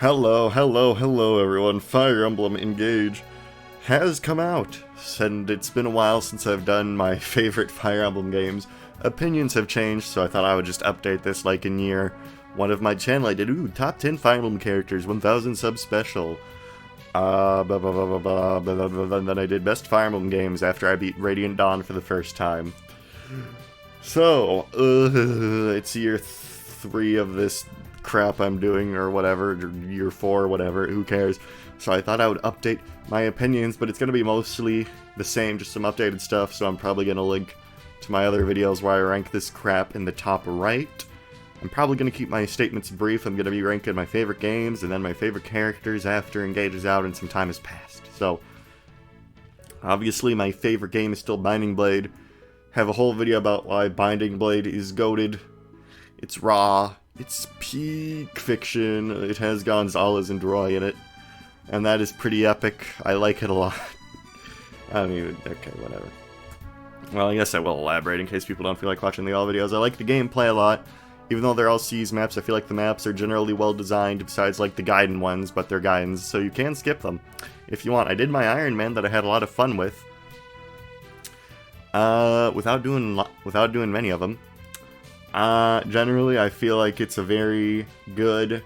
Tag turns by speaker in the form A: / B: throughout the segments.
A: Hello everyone. Fire Emblem Engage has come out, and it's been a while since I've done my favorite Fire Emblem games. Opinions have changed, so I thought I would just update this like in year one of my channel. I did, top 10 Fire Emblem characters, 1000 sub special. Then I did best Fire Emblem games after I beat Radiant Dawn for the first time. So, it's year 3 of this crap I'm doing, or whatever, or year 4, whatever, who cares. So I thought I would update my opinions, but it's going to be mostly the same, just some updated stuff, so I'm probably going to link to my other videos where I rank this crap in the top right. I'm probably going to keep my statements brief. I'm going to be ranking my favorite games, and then my favorite characters after Engage is out and some time has passed. So, obviously my favorite game is still Binding Blade. Have a whole video about why Binding Blade is goated. It's raw. It's peak fiction. It has Gonzalez and Roy in it. And that is pretty epic. I like it a lot. I don't even... Okay, whatever. Well, I guess I will elaborate in case people don't feel like watching the all videos. I like the gameplay a lot. Even though they're all Seas maps, I feel like the maps are generally well designed, besides like the Gaiden ones, but they're Gaidens, so you can skip them if you want. I did my Iron Man that I had a lot of fun with. Without doing many of them. Generally, I feel like it's a very good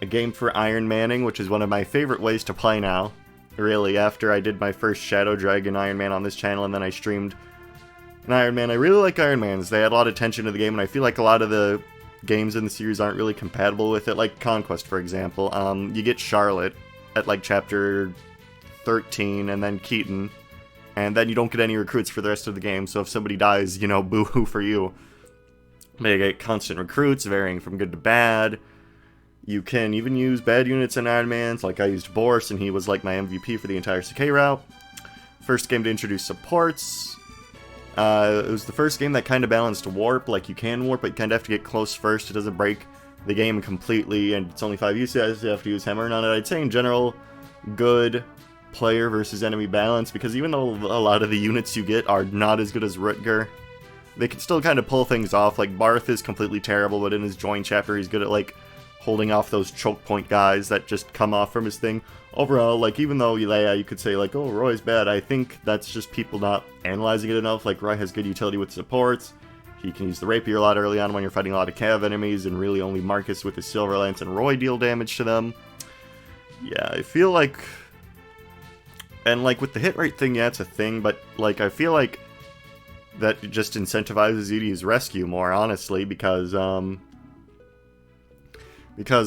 A: game for Iron Manning, which is one of my favorite ways to play now. Really, after I did my first Shadow Dragon Iron Man on this channel, and then I streamed an Iron Man. I really like Iron Mans. They add a lot of tension to the game, and I feel like a lot of the games in the series aren't really compatible with it, like Conquest, for example. You get Charlotte at, like, chapter 13, and then Keaton, and then you don't get any recruits for the rest of the game, so if somebody dies, you know, boo-hoo for you. They get constant recruits, varying from good to bad. You can even use bad units in Iron Mans, like I used Boris, and he was like my MVP for the entire Sakai route. First game to introduce supports. It was the first game that kind of balanced warp. Like, you can warp, but you kind of have to get close first. It doesn't break the game completely, and it's only 5 uses, so you have to use Hammer on it. I'd say in general, good player versus enemy balance, because even though a lot of the units you get are not as good as Rutger, they can still kind of pull things off. Like, Barth is completely terrible, but in his join chapter, he's good at, like, holding off those choke point guys that just come off from his thing. Overall, like, even though, yeah, you could say, like, oh, Roy's bad, I think that's just people not analyzing it enough. Like, Roy has good utility with supports. He can use the Rapier a lot early on when you're fighting a lot of Cav enemies, and really only Marcus with his Silver Lance and Roy deal damage to them. Yeah, I feel like... And, like, with the hit rate thing, yeah, it's a thing, but, like, I feel like that just incentivizes you to use Rescue more, honestly, because,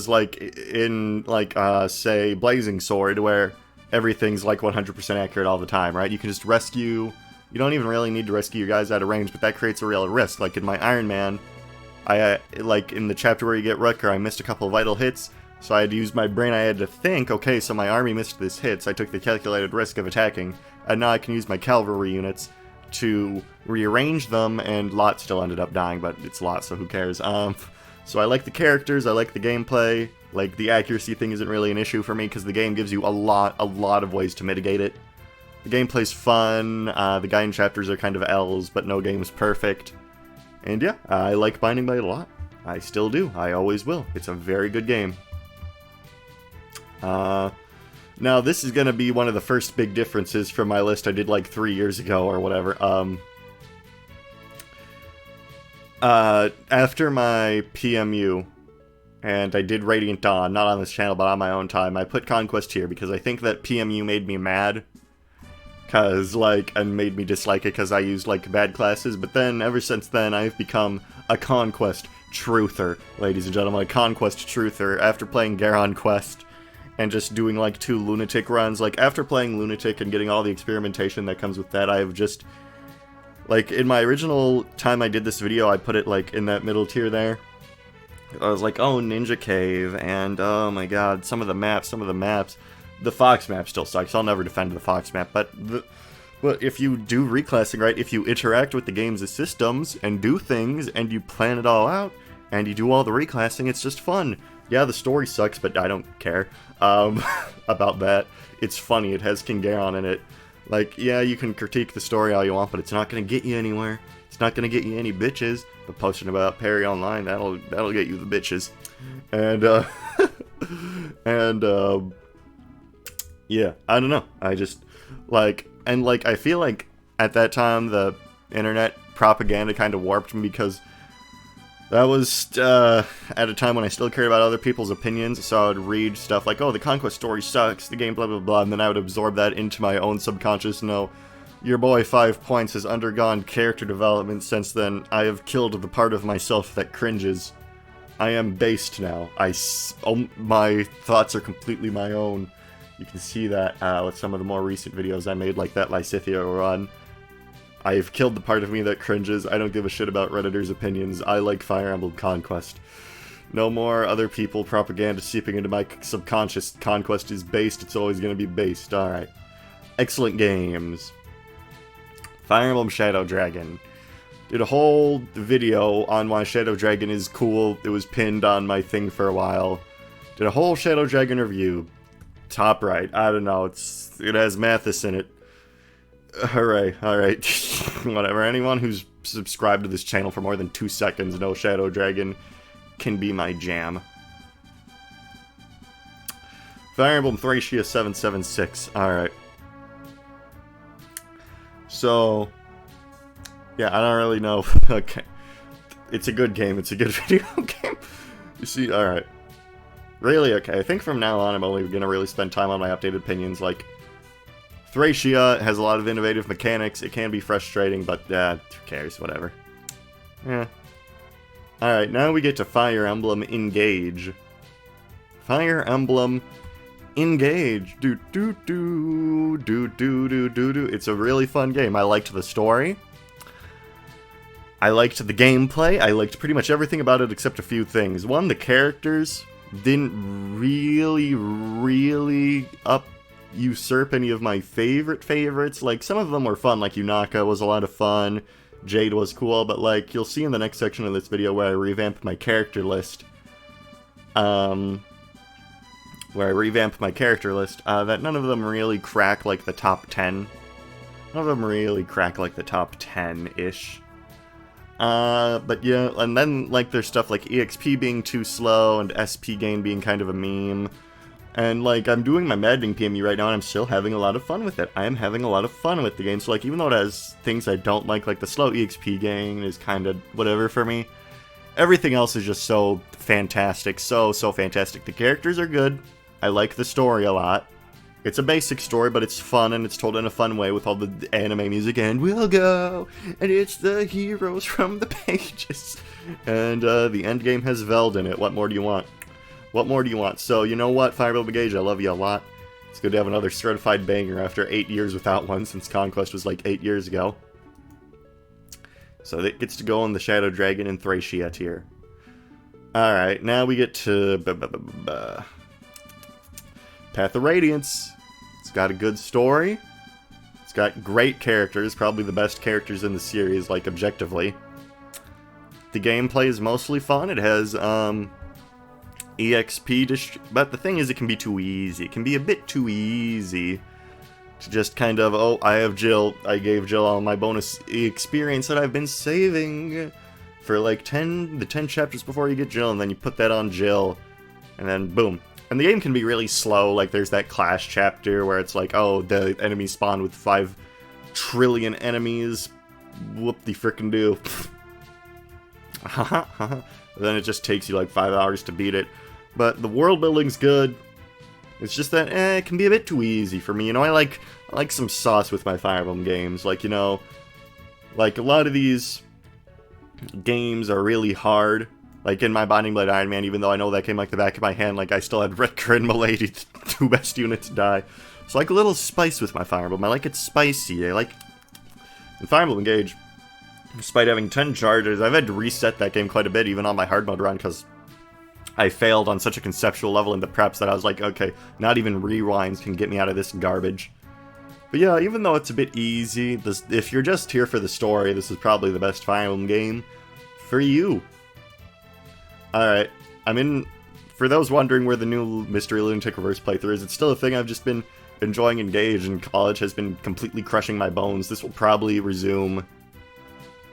A: like, in, like, say, Blazing Sword, where everything's, like, 100% accurate all the time, right? You can just rescue... You don't even really need to rescue your guys out of range, but that creates a real risk. Like, in my Iron Man, like, in the chapter where you get Rutger, I missed a couple of vital hits, so I had to use my brain. I had to think, okay, so my army missed this hit, so I took the calculated risk of attacking, and now I can use my cavalry units to rearrange them, and Lot still ended up dying, but it's Lot, so who cares? So I like the characters, I like the gameplay. Like, the accuracy thing isn't really an issue for me, because the game gives you a lot of ways to mitigate it. The gameplay's fun, the Gaiden chapters are kind of L's, but no game's perfect. And yeah, I like Binding Blade a lot. I still do, I always will. It's a very good game. Now, this is going to be one of the first big differences from my list I did like 3 years ago or whatever. After my PMU, and I did Radiant Dawn, not on this channel, but on my own time, I put Conquest here because I think that PMU made me mad. And made me dislike it because I used, like, bad classes. But then, ever since then, I've become a Conquest truther, ladies and gentlemen. A Conquest truther after playing Garon Quest. And just doing, like, 2 Lunatic runs. Like, after playing Lunatic and getting all the experimentation that comes with that, I've just... Like, in my original time I did this video, I put it, like, in that middle tier there. I was like, oh, Ninja Cave, and, oh my god, some of the maps. The Fox map still sucks. I'll never defend the Fox map, but if you do reclassing right, if you interact with the game's systems, and do things, and you plan it all out, and you do all the reclassing, it's just fun. Yeah, the story sucks, but I don't care about that. It's funny, it has King Garon in it. Like, yeah, you can critique the story all you want, but it's not going to get you anywhere. It's not going to get you any bitches, but posting about Perry online, that'll get you the bitches. And, And, yeah, I don't know. I just, like, and, like, I feel like at that time the internet propaganda kind of warped me because that was at a time when I still cared about other people's opinions, so I would read stuff like, oh, the Conquest story sucks, the game blah blah blah, and then I would absorb that into my own subconscious. No, your boy 5 Points has undergone character development since then. I have killed the part of myself that cringes. I am based now. My thoughts are completely my own. You can see that with some of the more recent videos I made, like that Lysithia run. I've killed the part of me that cringes. I don't give a shit about Redditors' opinions. I like Fire Emblem Conquest. No more other people propaganda seeping into my subconscious. Conquest is based. It's always going to be based. Alright. Excellent games. Fire Emblem Shadow Dragon. Did a whole video on why Shadow Dragon is cool. It was pinned on my thing for a while. Did a whole Shadow Dragon review. Top right. I don't know. It has Mathis in it. Hooray, alright. Whatever. Anyone who's subscribed to this channel for more than 2 seconds knows Shadow Dragon can be my jam. Fire Emblem Thracia 776. Alright. So, yeah, I don't really know. Okay. It's a good game. It's a good video game. You see, alright. Really, okay. I think from now on I'm only gonna really spend time on my updated opinions, like, Thracia has a lot of innovative mechanics. It can be frustrating, but who cares? Whatever. Yeah. Alright, now we get to Fire Emblem Engage. Fire Emblem Engage. It's a really fun game. I liked the story. I liked the gameplay. I liked pretty much everything about it except a few things. One, the characters didn't really usurp any of my favorites. Like, some of them were fun, like Yunaka was a lot of fun, Jade was cool, but like, you'll see in the next section of this video where I revamp my character list, that none of them really crack like the top 10. None of them really crack like the top 10-ish. But yeah, and then like there's stuff like EXP being too slow and SP gain being kind of a meme. And, like, I'm doing my Maddening PME right now, and I'm still having a lot of fun with it. I am having a lot of fun with the game, so, like, even though it has things I don't like the slow EXP gain is kind of whatever for me, everything else is just so fantastic, so fantastic. The characters are good. I like the story a lot. It's a basic story, but it's fun, and it's told in a fun way with all the anime music, and we'll go, and it's the heroes from the pages. And, the endgame has Veld in it. What more do you want? What more do you want? So, you know what, Fire Emblem Engage, I love you a lot. It's good to have another certified banger after 8 years without one, since Conquest was like 8 years ago. So it gets to go on the Shadow Dragon and Thracia tier. Alright, now we get to Path of Radiance. It's got a good story. It's got great characters, probably the best characters in the series, like, objectively. The gameplay is mostly fun. It has, EXP, but the thing is, it can be too easy. It can be a bit too easy to just kind of, oh, I have Jill. I gave Jill all my bonus experience that I've been saving for like the 10 chapters before you get Jill, and then you put that on Jill, and then boom. And the game can be really slow. Like, there's that Clash chapter where it's like, oh, the enemies spawn with 5 trillion enemies. Whoop de frickin' do. Then it just takes you like 5 hours to beat it. But the world building's good. It's just that, it can be a bit too easy for me. You know, I like some sauce with my Fire Emblem games. Like, you know, like a lot of these games are really hard. Like in my Binding Blade Iron Man, even though I know that came like the back of my hand, like I still had Redker and Milady, the 2 best units, die. So I like a little spice with my Fire Emblem. I like it spicy. I like... In Fire Emblem Engage, despite having 10 charges, I've had to reset that game quite a bit, even on my hard mode run, because I failed on such a conceptual level in the preps that I was like, okay, not even rewinds can get me out of this garbage. But yeah, even though it's a bit easy, if you're just here for the story, this is probably the best Fire Emblem game for you. Alright, for those wondering where the new Mystery Lunatic Reverse playthrough is, it's still a thing I've just been enjoying. Engage, and college has been completely crushing my bones. This will probably resume,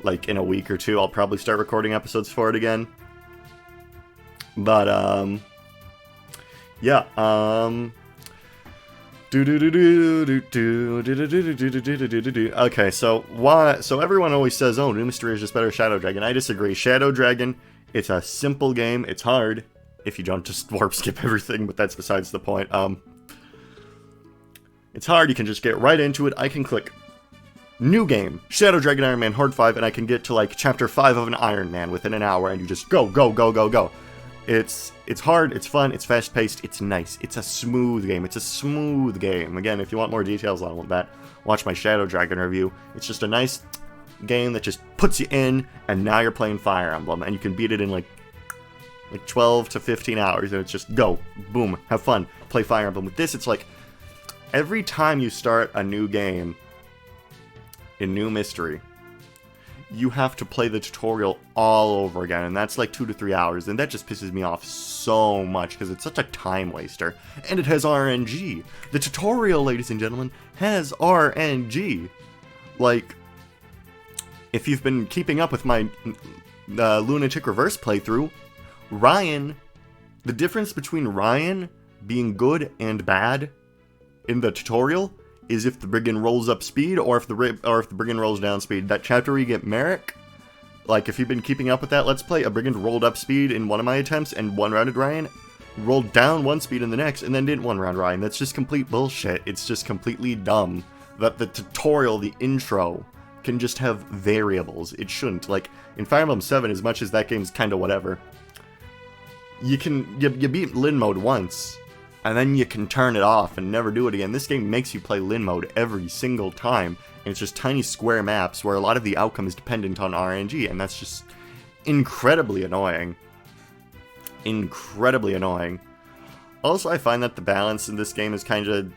A: like, in a week or two. I'll probably start recording episodes for it again. But, yeah, okay, so everyone always says, oh, New Mystery is just better Shadow Dragon. I disagree. Shadow Dragon, it's a simple game. It's hard if you don't just warp skip everything, but that's besides the point. It's hard. You can just get right into it. I can click new game, Shadow Dragon Iron Man Horde 5, and I can get to like chapter 5 of an Iron Man within an hour, and you just go, go, go, go, go. It's hard, it's fun, it's fast-paced, it's nice. It's a smooth game. It's a smooth game. Again, if you want more details on that, watch my Shadow Dragon review. It's just a nice game that just puts you in, and now you're playing Fire Emblem, and you can beat it in like 12 to 15 hours, and it's just go, boom, have fun, play Fire Emblem. With this, it's like, every time you start a new game in New Mystery, you have to play the tutorial all over again, and that's like 2 to 3 hours, and that just pisses me off so much, because it's such a time waster, and it has RNG. The tutorial, ladies and gentlemen, has RNG. Like, if you've been keeping up with my Lunatic Reverse playthrough, Ryan, the difference between Ryan being good and bad in the tutorial is if the brigand rolls up speed or if the brigand rolls down speed. That chapter where you get Merrick, like if you've been keeping up with that Let's Play, a brigand rolled up speed in one of my attempts and one-rounded Ryan, rolled down one speed in the next, and then didn't one-round Ryan. That's just complete bullshit. It's just completely dumb that the tutorial, the intro, can just have variables. It shouldn't. Like, in Fire Emblem 7, as much as that game's kinda whatever, you beat Lin mode once, and then you can turn it off and never do it again. This game makes you play Lin mode every single time, and it's just tiny square maps where a lot of the outcome is dependent on RNG, and that's just incredibly annoying. Incredibly annoying. Also, I find that the balance in this game is kind of...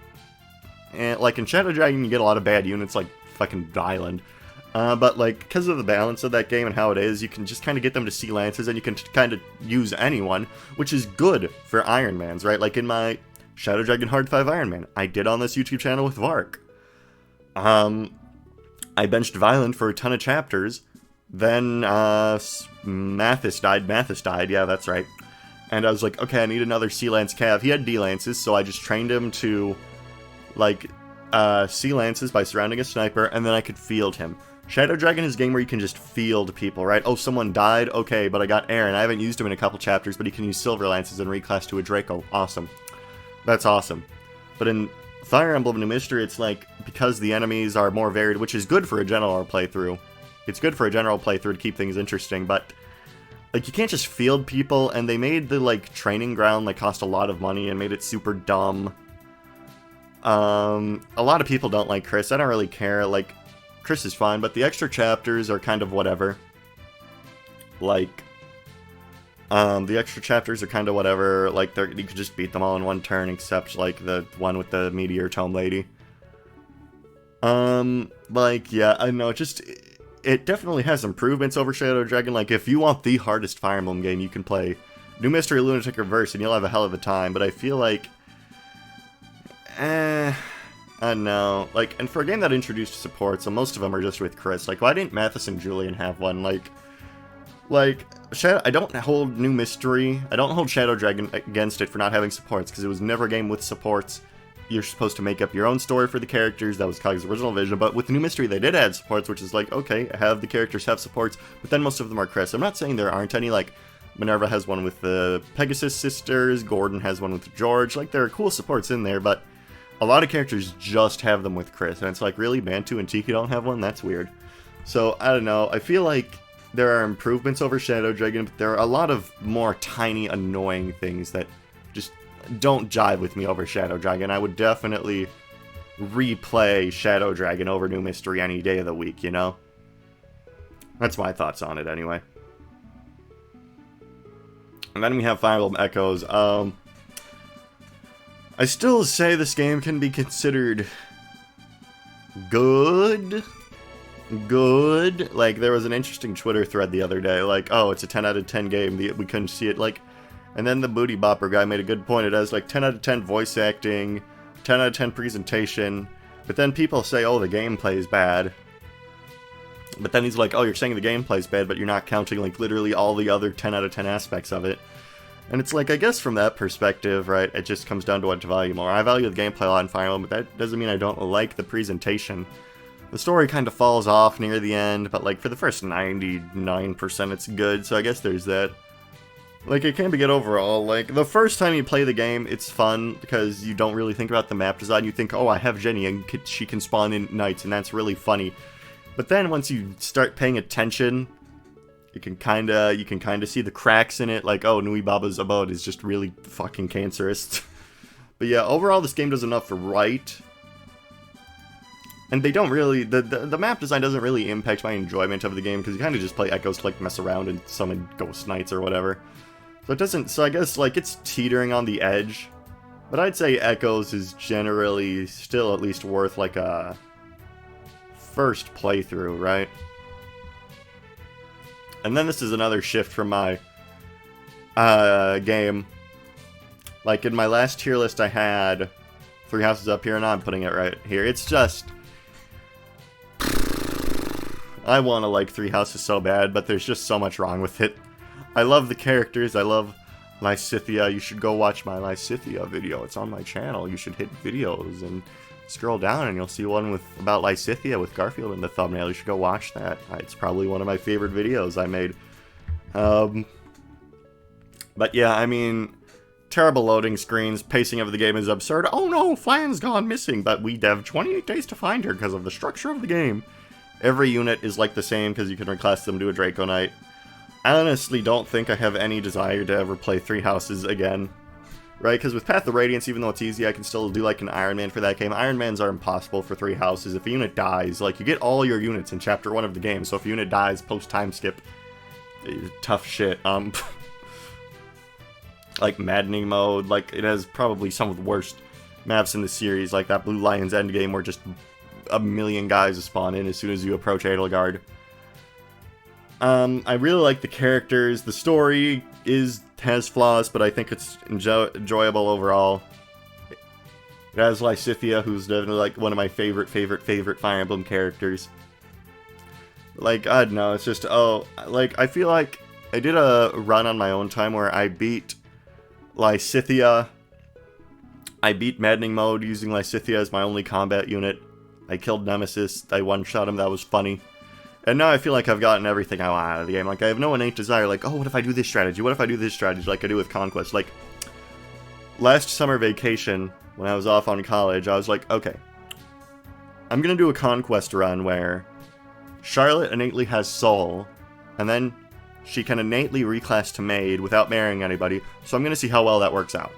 A: like, in Shadow Dragon, you get a lot of bad units, like fucking Island. But, like, because of the balance of that game and how it is, you can just kind of get them to Sea Lances, and you can kind of use anyone, which is good for Iron Mans, right? Like in my Shadow Dragon Hard 5 Iron Man, I did on this YouTube channel with Vark. I benched Violent for a ton of chapters, then Mathis died, yeah, that's right. And I was like, okay, I need another Sea Lance Cav. He had D Lances, so I just trained him to, like, Sea Lances by surrounding a sniper, and then I could field him. Shadow Dragon is a game where you can just field people, right? Oh, someone died? Okay, but I got Aaron. I haven't used him in a couple chapters, but he can use Silver Lances and reclass to a Draco. Awesome. That's awesome. But in Fire Emblem New Mystery, it's like, because the enemies are more varied, which is good for a general playthrough. It's good for a general playthrough to keep things interesting, but, like, you can't just field people, and they made the, like, training ground, like, cost a lot of money and made it super dumb. A lot of people don't like Chris. I don't really care. Like, Chris is fine, but the extra chapters are kind of whatever. Like, the extra chapters are kind of whatever. Like, you could just beat them all in one turn, except, like, the one with the Meteor Tome Lady. Like, yeah, I know, it definitely has improvements over Shadow Dragon. Like, if you want the hardest Fire Emblem game, you can play New Mystery Lunatic Reverse, and you'll have a hell of a time, but I feel like... I don't know. Like, and for a game that introduced support, so most of them are just with Chris. Like, why didn't Mathis and Julian have one? Like, I don't hold New Mystery, I don't hold Shadow Dragon against it for not having supports, because it was never a game with supports. You're supposed to make up your own story for the characters, that was Kag's original vision, but with New Mystery they did add supports, which is like, okay, have the characters have supports, but then most of them are Chris. I'm not saying there aren't any, like, Minerva has one with the Pegasus sisters, Gordon has one with George, like, there are cool supports in there, but a lot of characters just have them with Chris, and it's like, really, Bantu and Tiki don't have one? That's weird. So, I don't know, I feel like there are improvements over Shadow Dragon, but there are a lot of more tiny, annoying things that just don't jive with me over Shadow Dragon. I would definitely replay Shadow Dragon over New Mystery any day of the week, you know? That's my thoughts on it, anyway. And then we have Fire Emblem Echoes. I still say this game can be considered good. Good. Like, there was an interesting Twitter thread the other day, like, oh, it's a 10 out of 10 game, we couldn't see it, like, and then the Booty Bopper guy made a good point. It has, like, 10 out of 10 voice acting, 10 out of 10 presentation, but then people say, oh, the gameplay is bad. But then he's like, oh, you're saying the gameplay's bad, but you're not counting, like, literally all the other 10 out of 10 aspects of it. And it's like, I guess from that perspective, right, it just comes down to what to value more. I value the gameplay a lot in Fire Emblem, but that doesn't mean I don't like the presentation. The story kind of falls off near the end, but like for the first 99% it's good, so I guess there's that. Like, it can be good overall. Like, the first time you play the game, it's fun because you don't really think about the map design. You think, oh, I have Jenny and she can spawn in knights, and that's really funny. But then once you start paying attention, you can kind of see the cracks in it, like, oh, Nui Baba's abode is just really fucking cancerous. But yeah, overall this game does enough right. And they don't really, the map design doesn't really impact my enjoyment of the game, because you kind of just play Echoes to, like, mess around and summon Ghost Knights or whatever. So it doesn't, so I guess, like, it's teetering on the edge. But I'd say Echoes is generally still at least worth, like, a first playthrough, right? And then this is another shift from my game. Like, in my last tier list I had 3 houses up here, and I'm putting it right here. It's just, I want to like 3 houses so bad, but there's just so much wrong with it. I love the characters, I love Lysithea. You should go watch my Lysithea video. It's on my channel. You should hit videos and scroll down and you'll see one about Lysithea with Garfield in the thumbnail. You should go watch that. It's probably one of my favorite videos I made. But yeah, I mean, terrible loading screens. Pacing of the game is absurd. Oh no, Flan's gone missing, but we have 28 days to find her because of the structure of the game. Every unit is like the same because you can reclass them to a Draco Knight. I honestly don't think I have any desire to ever play 3 houses again. Right, because with Path of Radiance, even though it's easy, I can still do like an Iron Man for that game. Iron Mans are impossible for 3 houses. If a unit dies, like, you get all your units in Chapter 1 of the game, so if a unit dies post-time skip, tough shit. Like, Maddening Mode, like, it has probably some of the worst maps in the series, like that Blue Lion's Endgame where just a million guys spawn in as soon as you approach Edelgard. I really like the characters. The story has flaws, but I think it's enjoyable overall. It has Lysithea, who's definitely like one of my favorite Fire Emblem characters. Like, I don't know, it's just, like, I feel like I did a run on my own time where I beat Lysithea. I beat Maddening Mode using Lysithea as my only combat unit. I killed Nemesis, I one-shot him, that was funny. And now I feel like I've gotten everything I want out of the game. Like, I have no innate desire, like, oh, what if I do this strategy? What if I do this strategy? Like I do with Conquest. Like, last summer vacation, when I was off on college, I was like, okay, I'm gonna do a Conquest run where Charlotte innately has Soul, and then she can innately reclass to Maid without marrying anybody, so I'm gonna see how well that works out.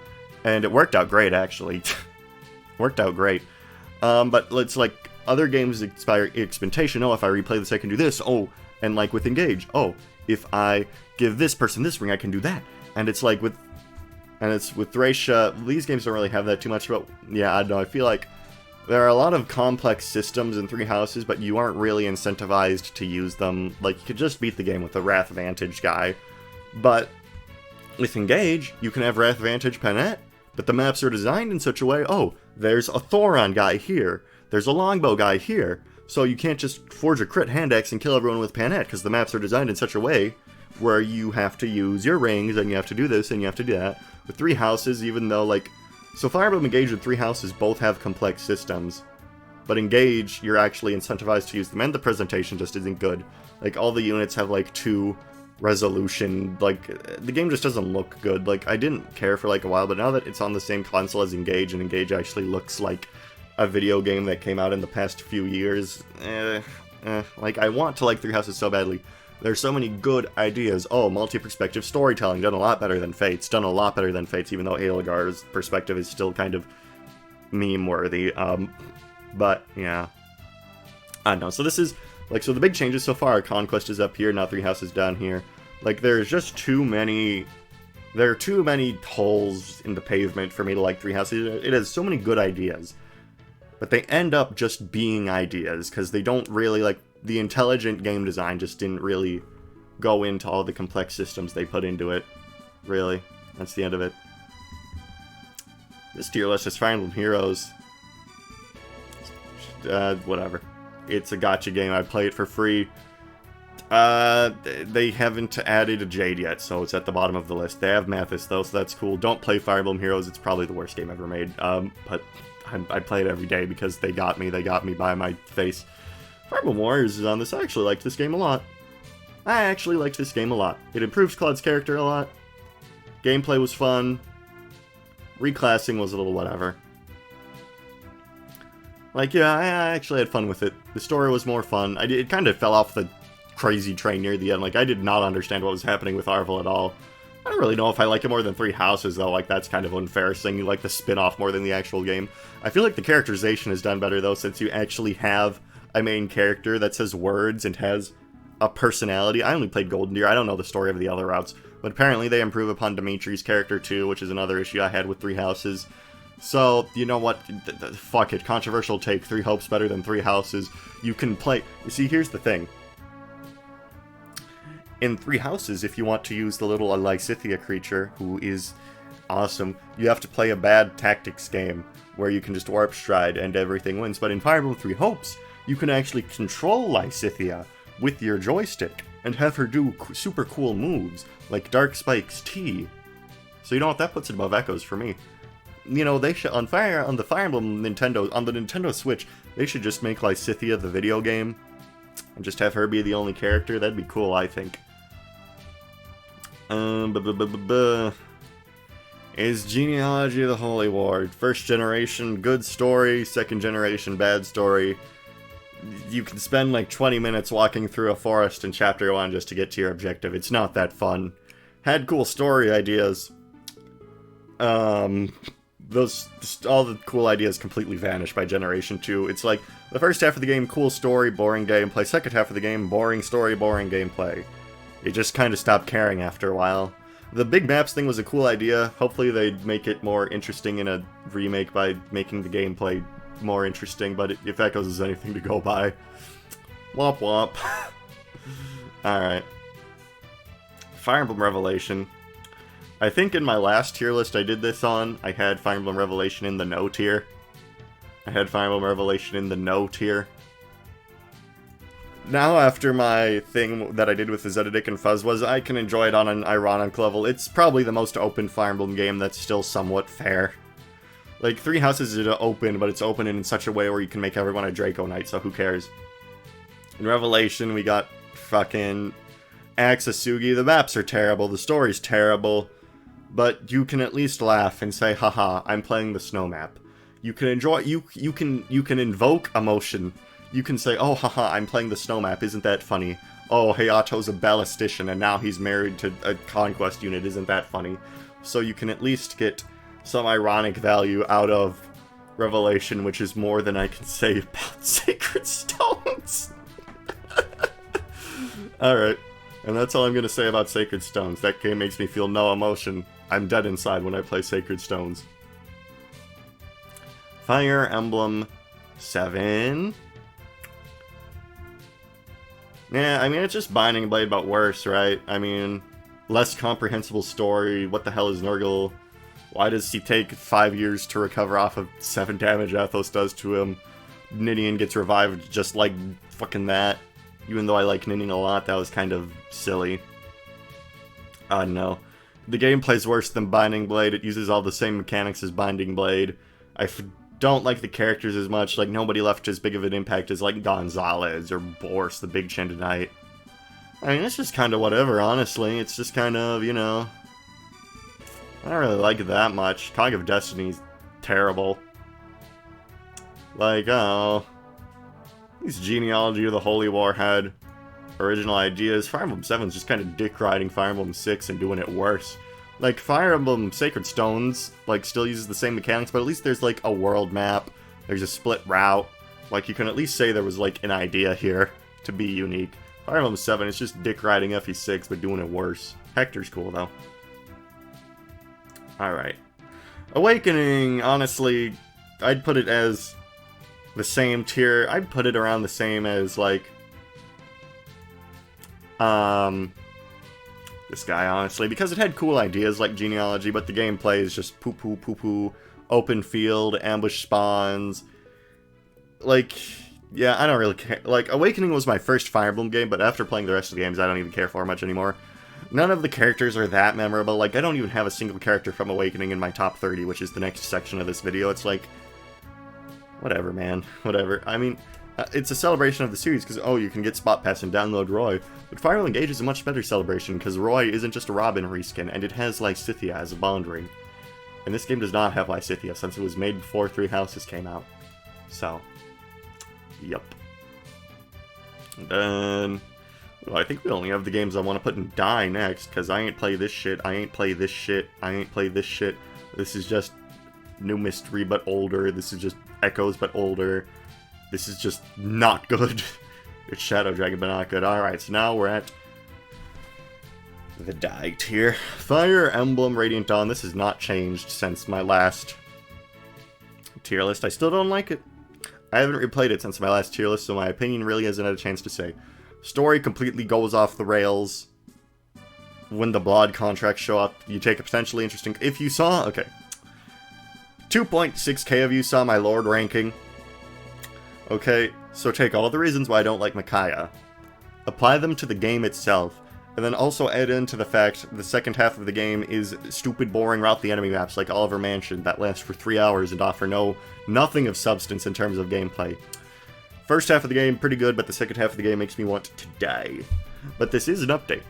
A: And it worked out great, actually. Worked out great. But it's like, other games inspire experimentation. Oh, if I replay this, I can do this. Oh, and like with Engage. Oh, if I give this person this ring, I can do that. And it's like with Thracia, these games don't really have that too much, but yeah, I don't know. I feel like there are a lot of complex systems in 3 houses, but you aren't really incentivized to use them. Like, you could just beat the game with a Wrath Vantage guy. But with Engage, you can have Wrath Vantage Panette, but the maps are designed in such a way, oh, there's a Thoron guy here. There's a longbow guy here, so you can't just forge a crit hand axe and kill everyone with Panette, because the maps are designed in such a way where you have to use your rings, and you have to do this, and you have to do that. With 3 houses, even though, like, so Fire Emblem Engage and 3 houses both have complex systems, but Engage, you're actually incentivized to use them, and the presentation just isn't good. Like, all the units have, like, 2 resolution, like, the game just doesn't look good. Like, I didn't care for, like, a while, but now that it's on the same console as Engage, and Engage actually looks like a video game that came out in the past few years, like, I want to like 3 houses so badly. There's so many good ideas. Oh, multi-perspective storytelling, done a lot better than Fates. Done a lot better than Fates, even though Edelgard's perspective is still kind of meme-worthy. But, yeah. I don't know. So this is, like, so the big changes so far, Conquest is up here, now 3 houses down here. Like, there's just too many... There are too many holes in the pavement for me to like 3 houses. It has so many good ideas. But they end up just being ideas, because they don't really, like, the intelligent game design just didn't really go into all the complex systems they put into it. Really. That's the end of it. This tier list is Fire Emblem Heroes. Whatever. It's a gacha game. I play it for free. They haven't added a Jade yet, so it's at the bottom of the list. They have Mathis, though, so that's cool. Don't play Fire Emblem Heroes, it's probably the worst game ever made. But I play it every day because they got me by my face. Fire Emblem Warriors is on this. I actually liked this game a lot. It improves Claude's character a lot. Gameplay was fun. Reclassing was a little whatever. Like, yeah, I actually had fun with it. The story was more fun. It kind of fell off the crazy train near the end. Like, I did not understand what was happening with Arvel at all. I don't really know if I like it more than Three Houses, though. Like, that's kind of unfair, saying you like the spin-off more than the actual game. I feel like the characterization is done better, though, since you actually have a main character that says words and has a personality. I only played Golden Deer. I don't know the story of the other routes. But apparently they improve upon Dimitri's character, too, which is another issue I had with Three Houses. So, you know what? Fuck it. Controversial take. Three Hopes better than Three Houses. You can play... You see, here's the thing. In Three Houses, if you want to use the little Lysithea creature, who is awesome, you have to play a bad tactics game, where you can just warp stride and everything wins. But in Fire Emblem Three Hopes, you can actually control Lysithea with your joystick, and have her do super cool moves, like Dark Spike's T. So you know what, that puts it above Echoes for me. You know, they should, on the Fire Emblem Nintendo, on the Nintendo Switch, they should just make Lysithea the video game, and just have her be the only character. That'd be cool, I think. Is Genealogy of the Holy War. First generation, good story. Second generation, bad story. You can spend like 20 minutes walking through a forest in Chapter 1 just to get to your objective. It's not that fun. Had cool story ideas. All the cool ideas completely vanished by Generation 2. It's like, the first half of the game, cool story, boring gameplay. Second half of the game, boring story, boring gameplay. You just kind of stopped caring after a while. The big maps thing was a cool idea. Hopefully they'd make it more interesting in a remake by making the gameplay more interesting, but if Echoes is anything to go by. Womp womp. Alright. Fire Emblem Revelation. I think in my last tier list I did this on, I had Fire Emblem Revelation in the no tier. Now after my thing that I did with the Zedidic and Fuzz was, I can enjoy it on an ironic level. It's probably the most open Fire Emblem game that's still somewhat fair. Like, Three Houses is open, but it's open in such a way where you can make everyone a Draco Knight, so who cares? In Revelation, we got fucking Akatsuki. The maps are terrible, the story's terrible, but you can at least laugh and say, haha, I'm playing the snow map. You can enjoy, you can invoke emotion. You can say, oh, haha, I'm playing the snow map, isn't that funny? Oh, Hayato's a ballistician, and now he's married to a Conquest unit, isn't that funny? So you can at least get some ironic value out of Revelation, which is more than I can say about Sacred Stones. Alright, and that's all I'm going to say about Sacred Stones. That game makes me feel no emotion. I'm dead inside when I play Sacred Stones. Fire Emblem 7. Yeah, I mean, it's just Binding Blade, but worse, right? I mean, less comprehensible story. What the hell is Nurgle? Why does he take 5 years to recover off of 7 damage Athos does to him? Ninian gets revived just like fucking that. Even though I like Ninian a lot, that was kind of silly. I don't know. The gameplay's worse than Binding Blade. It uses all the same mechanics as Binding Blade. Don't like the characters as much. Like, nobody left as big of an impact as, like, Gonzalez or Boris, the Big Chin Knight. I mean, it's just kind of whatever, honestly. It's just kind of, you know... I don't really like it that much. Cog of Destiny's terrible. Like, oh... These Genealogy of the Holy War had original ideas. Fire Emblem 7's just kind of dick-riding Fire Emblem 6 and doing it worse. Like, Fire Emblem Sacred Stones, like, still uses the same mechanics, but at least there's, like, a world map. There's a split route. Like, you can at least say there was, like, an idea here to be unique. Fire Emblem 7, it's just dick-riding FE6, but doing it worse. Hector's cool, though. Alright. Awakening, honestly, I'd put it as the same tier. I'd put it around the same as, like, this guy, honestly, because it had cool ideas like Genealogy, but the gameplay is just poo-poo, open field, ambush spawns. Like, Yeah, I don't really care. Like, Awakening was my first Fire Emblem game, but after playing the rest of the games, I don't even care for much anymore. None of the characters are that memorable. Like, I don't even have a single character from Awakening in my top 30, which is the next section of this video. It's like, whatever, man. Whatever. I mean, it's a celebration of the series, because, oh, you can get Spot Pass and download Roy. But Fire Emblem Engage is a much better celebration, because Roy isn't just a Robin reskin, and it has Lysithea as a bond ring. And this game does not have Lysithea, since it was made before Three Houses came out. So, yep. And then, well, I think we only have the games I want to put in die next, because I ain't play this shit, I ain't play this shit, I ain't play this shit. This is just new mystery, but older. This is just Echoes, but older. This is just not good. It's Shadow Dragon, but not good. Alright, so now we're at the die tier. Fire Emblem Radiant Dawn. This has not changed since my last tier list. I still don't like it. I haven't replayed it since my last tier list, so my opinion really hasn't had a chance to say. Story completely goes off the rails when the blood contracts show up. You take a potentially interesting... If you saw... Okay. 2.6k of you saw my Lord ranking. Okay, so take all the reasons why I don't like Micaiah, apply them to the game itself, and then also add into the fact the second half of the game is stupid, boring route the enemy maps like Oliver Mansion that last for 3 hours and offer nothing of substance in terms of gameplay. First half of the game, pretty good, but the second half of the game makes me want to die. But this is an update.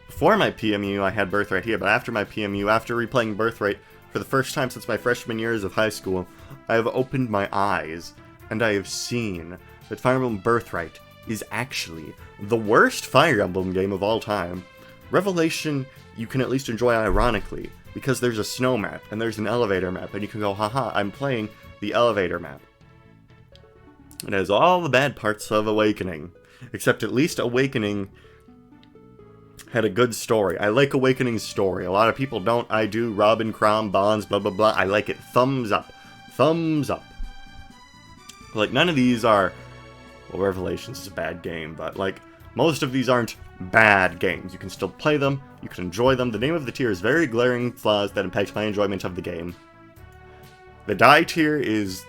A: Before my PMU, I had Birthright here, but after my PMU, after replaying Birthright for the first time since my freshman years of high school, I have opened my eyes, and I have seen that Fire Emblem Birthright is actually the worst Fire Emblem game of all time. Revelation, you can at least enjoy ironically, because there's a snow map, and there's an elevator map, and you can go, haha, I'm playing the elevator map. It has all the bad parts of Awakening, except at least Awakening had a good story. I like Awakening's story. A lot of people don't. I do. Robin, Crom, Bonds, blah, blah, blah. I like it. Thumbs up. Thumbs up. Like, none of these are... Well, Revelations is a bad game, but, like, most of these aren't bad games. You can still play them. You can enjoy them. The name of the tier is very glaring flaws that impact my enjoyment of the game. The die tier is...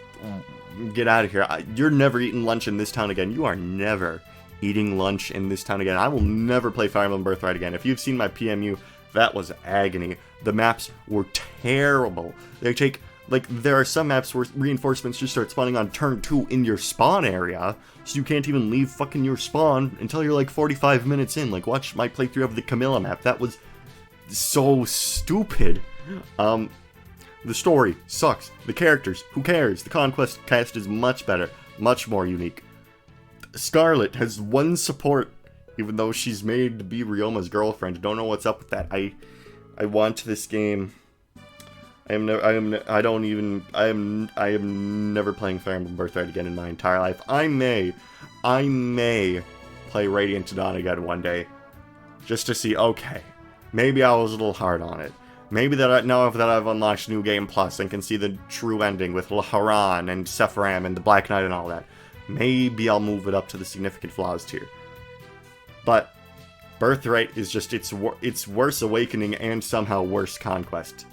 A: Get out of here. You're never eating lunch in this town again. You are never eating lunch in this town again. I will never play Fire Emblem Birthright again. If you've seen my PMU, that was agony. The maps were terrible. They take, like, there are some maps where reinforcements just start spawning on turn 2 in your spawn area, so you can't even leave fucking your spawn until you're like 45 minutes in. Like, watch my playthrough of the Camilla map. That was so stupid. The story sucks. The characters, who cares? The Conquest cast is much better, much more unique. Scarlet has one support, even though she's made to be Ryoma's girlfriend. Don't know what's up with that. I want this game. I am never playing Fire Emblem Birthright again in my entire life. I may play Radiant Dawn again one day, just to see. Okay, maybe I was a little hard on it. Maybe that now that I've unlocked New Game Plus and can see the true ending with Laharan and Sephiram and the Black Knight and all that. Maybe I'll move it up to the significant flaws tier. But Birthright is just, it's worse Awakening and somehow worse Conquest.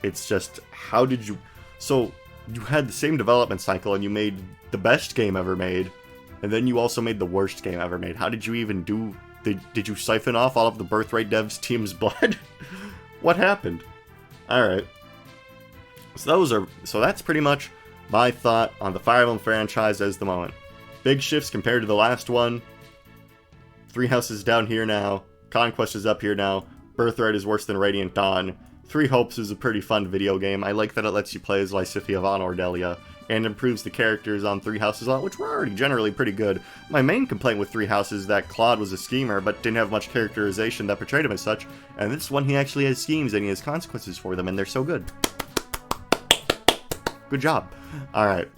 A: It's just, how did you... So, you had the same development cycle and you made the best game ever made, and then you also made the worst game ever made. How did you even do... Did you siphon off all of the Birthright devs' team's blood? What happened? Alright. So that's pretty much my thought on the Fire Emblem franchise as the moment. Big shifts compared to the last one. Three Houses down here now. Conquest is up here now. Birthright is worse than Radiant Dawn. Three Hopes is a pretty fun video game. I like that it lets you play as Lysithea von Ordelia, and improves the characters on Three Houses a lot, which were already generally pretty good. My main complaint with Three Houses is that Claude was a schemer, but didn't have much characterization that portrayed him as such, and this one he actually has schemes and he has consequences for them, and they're so good. Good job. Alright.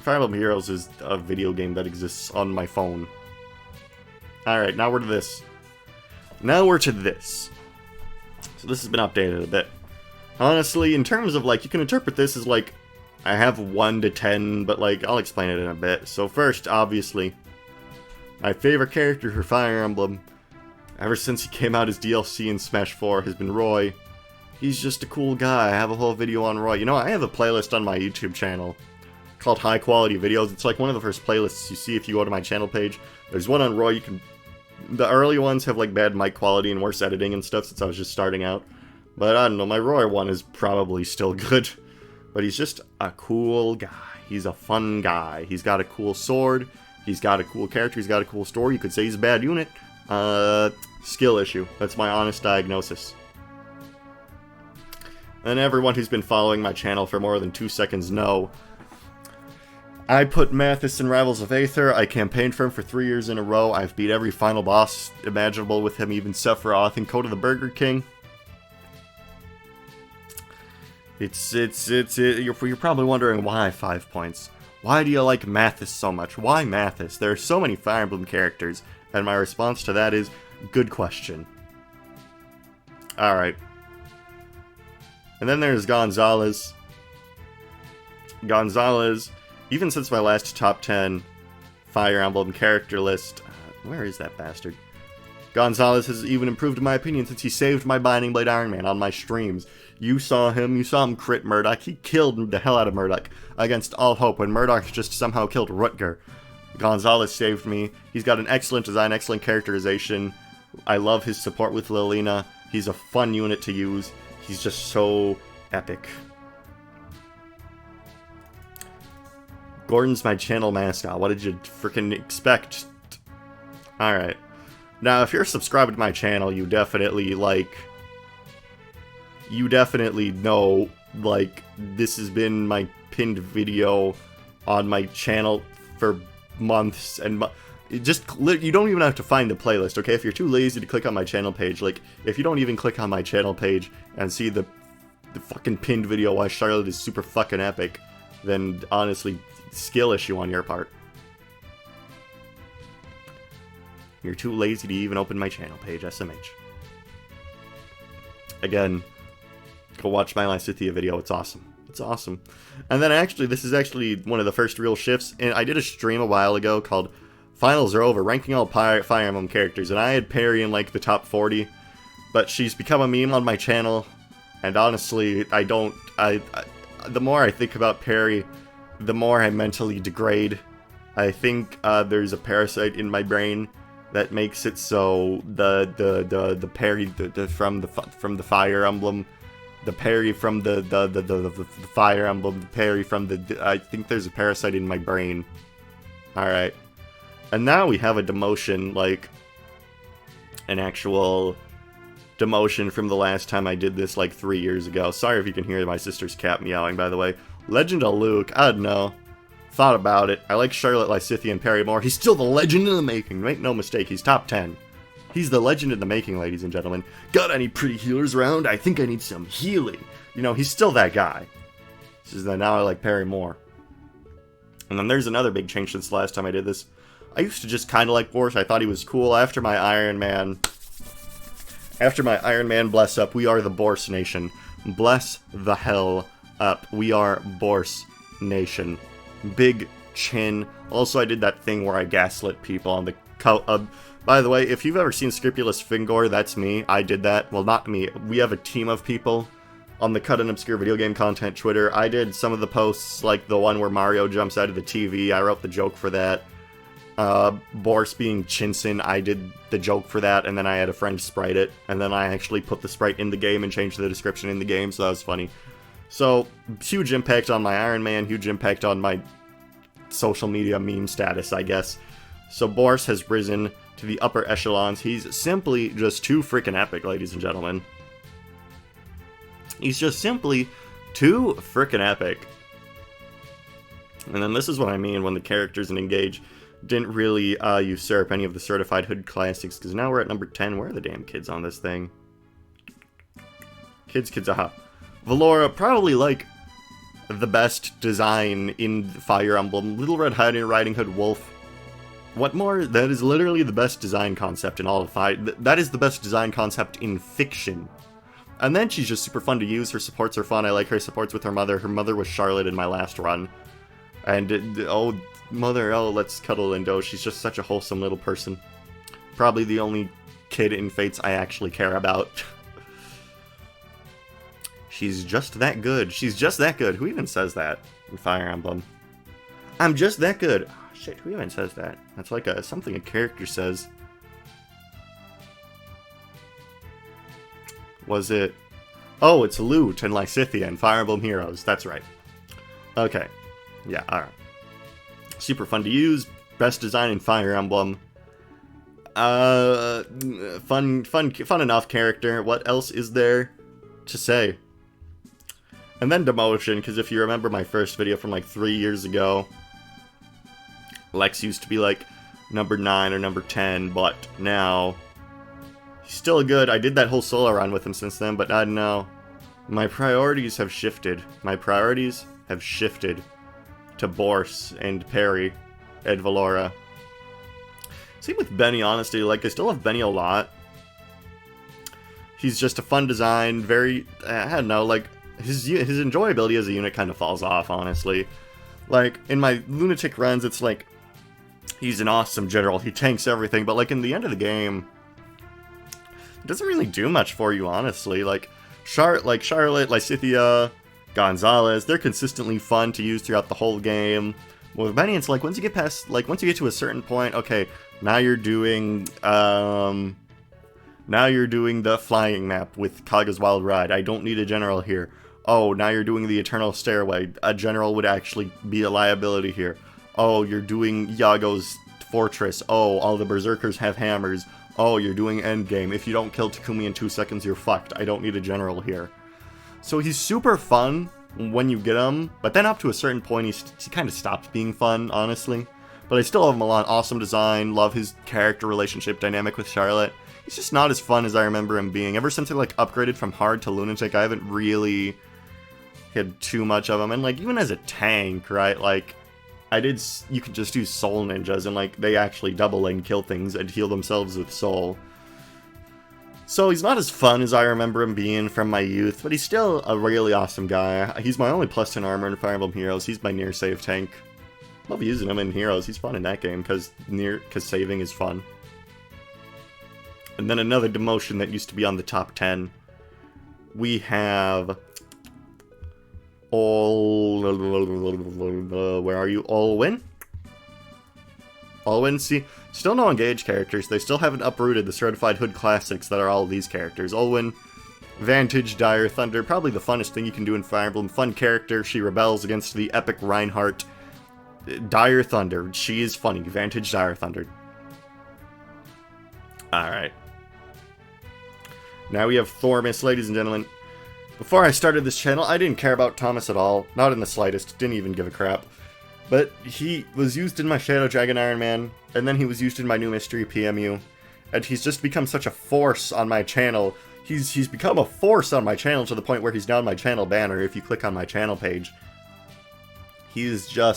A: Fire Emblem Heroes is a video game that exists on my phone. Alright, now we're to this. So this has been updated a bit. Honestly, in terms of, like, you can interpret this as, like, I have 1 to 10, but, like, I'll explain it in a bit. So first, obviously, my favorite character for Fire Emblem, ever since he came out as DLC in Smash 4, has been Roy. He's just a cool guy. I have a whole video on Roy. You know, I have a playlist on my YouTube channel called High Quality Videos. It's like one of the first playlists you see if you go to my channel page. There's one on Roy. The early ones have like bad mic quality and worse editing and stuff since I was just starting out. But I don't know, my Roy one is probably still good. But he's just a cool guy. He's a fun guy. He's got a cool sword. He's got a cool character. He's got a cool story. You could say he's a bad unit. Skill issue. That's my honest diagnosis. And everyone who's been following my channel for more than 2 seconds know I put Mathis in Rivals of Aether. I campaigned for him for 3 years in a row. I've beat every final boss imaginable with him, even Sephiroth and Code of the Burger King. You're probably wondering why 5 points. Why do you like Mathis so much? Why Mathis? There are so many Fire Emblem characters. And my response to that is, good question. Alright. And then there's Gonzalez. Gonzalez, even since my last top 10 Fire Emblem character list... where is that bastard? Gonzalez has even improved in my opinion since he saved my Binding Blade Iron Man on my streams. You saw him crit Murdoch. He killed the hell out of Murdoch against all hope when Murdoch just somehow killed Rutger. Gonzalez saved me. He's got an excellent design, excellent characterization. I love his support with Lilina. He's a fun unit to use. He's just so epic. Gordon's my channel mascot. What did you freaking expect? Alright. Now, if you're subscribed to my channel, you definitely, know, this has been my pinned video on my channel for months and you don't even have to find the playlist, okay? If you're too lazy to click on my channel page, if you don't even click on my channel page and see the fucking pinned video why Charlotte is super fucking epic, then honestly, skill issue on your part. You're too lazy to even open my channel page, SMH. Again, go watch my Lysithea video, it's awesome. It's awesome. And then this is actually one of the first real shifts, and I did a stream a while ago called Finals Are Over, ranking all Fire Emblem characters, and I had Perry in, the top 40, but she's become a meme on my channel, and honestly, the more I think about Perry, the more I mentally degrade. I think there's a parasite in my brain that makes it so the parry from the Fire Emblem, the parry from the Fire Emblem, the parry from the... I think there's a parasite in my brain. Alright. And now we have a demotion, an actual demotion from the last time I did this, 3 years ago. Sorry if you can hear my sister's cat meowing, by the way. Legend of Luke, I don't know. Thought about it. I like Charlotte, Lysithea, and Perry more. He's still the legend in the making. Make no mistake, he's top 10. He's the legend in the making, ladies and gentlemen. Got any pretty healers around? I think I need some healing. He's still that guy. It's just that now I like Perry more. And then there's another big change since the last time I did this. I used to just kind of like Boris. I thought he was cool. After my Iron Man bless up, we are the Boris Nation. Bless the hell up. We are Boris Nation. Big chin. Also, I did that thing where I gaslit people on the by the way, if you've ever seen Scrupulous Fingor, that's me. I did that. Well, not me. We have a team of people on the Cut and Obscure Video Game Content Twitter. I did some of the posts, like the one where Mario jumps out of the TV. I wrote the joke for that. Boris being Chinson, I did the joke for that, and then I had a friend sprite it, and then I actually put the sprite in the game and changed the description in the game, so that was funny. So, huge impact on my Iron Man, huge impact on my social media meme status, I guess. So Boris has risen to the upper echelons. He's simply just too freaking epic, ladies and gentlemen. He's just simply too freaking epic. And then this is what I mean when the characters in Engage didn't really usurp any of the certified hood classics, because now we're at number 10. Where are the damn kids on this thing? Kids, aha. Valora, probably the best design in Fire Emblem. Little Red Riding Hood Wolf. What more? That is literally the best design concept in all of Fire. That is the best design concept in fiction. And then she's just super fun to use. Her supports are fun. I like her supports with her mother. Her mother was Charlotte in my last run. And, mother, let's cuddle Lindo. She's just such a wholesome little person. Probably the only kid in Fates I actually care about. She's just that good. She's just that good. Who even says that in Fire Emblem? I'm just that good. Oh, shit, who even says that? That's like something a character says. Was it? Oh, it's Lute and Lysithea in Fire Emblem Heroes. That's right. Okay. Yeah, alright. Super fun to use. Best design in Fire Emblem. Fun enough character. What else is there to say? And then demotion, because if you remember my first video from like 3 years ago, Lex used to be like number 9 or number 10, but now he's still good. I did that whole solo run with him since then, but I don't know. My priorities have shifted. My priorities have shifted to Borse and Perry and Valora. Same with Benny, honestly. Like, I still love Benny a lot. He's just a fun design, very, I don't know, like, his enjoyability as a unit kind of falls off, honestly. Like, in my Lunatic runs, it's like, he's an awesome general, he tanks everything, but like, in the end of the game, it doesn't really do much for you, honestly. Like, Charlotte, Lysithea, Gonzalez, they're consistently fun to use throughout the whole game. With Benny, it's like, once you get to a certain point, okay, now you're doing the flying map with Kaga's Wild Ride. I don't need a general here. Oh, now you're doing the Eternal Stairway. A general would actually be a liability here. Oh, you're doing Yago's Fortress. Oh, all the Berserkers have hammers. Oh, you're doing Endgame. If you don't kill Takumi in 2 seconds, you're fucked. I don't need a general here. So he's super fun when you get him, but then up to a certain point, he kind of stops being fun, honestly. But I still love him a lot. Awesome design. Love his character relationship dynamic with Charlotte. He's just not as fun as I remember him being. Ever since I like upgraded from hard to lunatic, I haven't really had too much of him. And like, even as a tank, right? Like, you could just use soul ninjas, and like, they actually double and kill things and heal themselves with soul. So he's not as fun as I remember him being from my youth, but he's still a really awesome guy. He's my only plus 10 armor in Fire Emblem Heroes. He's my near save tank. Love using him in Heroes. He's fun in that game because saving is fun. And then another demotion that used to be on the top 10. We have where are you? Olwyn? Olwyn, see, still no engaged characters. They still haven't uprooted the certified hood classics that are all these characters. Olwyn, Vantage, Dire Thunder, probably the funnest thing you can do in Fire Emblem. Fun character, she rebels against the epic Reinhardt. Dire Thunder, she is funny. Vantage, Dire Thunder. Alright. Now we have Thormus, ladies and gentlemen. Before I started this channel, I didn't care about Thomas at all. Not in the slightest. Didn't even give a crap. But he was used in my Shadow Dragon Iron Man, and then he was used in my new Mystery PMU. And he's just become such a force on my channel. He's become a force on my channel to the point where he's now on my channel banner if you click on my channel page. He is a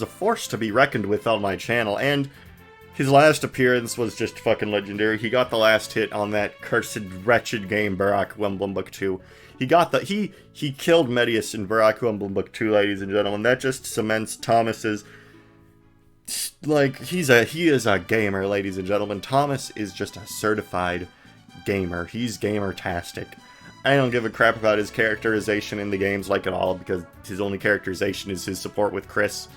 A: force to be reckoned with on my channel, and his last appearance was just fucking legendary. He got the last hit on that cursed, wretched game, Baraku Emblem Book 2. He killed Medius in Baraku Emblem Book 2, ladies and gentlemen. That just cements Thomas's, like, he is a gamer, ladies and gentlemen. Thomas is just a certified gamer. He's gamer-tastic. I don't give a crap about his characterization in the games, like, at all, because his only characterization is his support with Chris.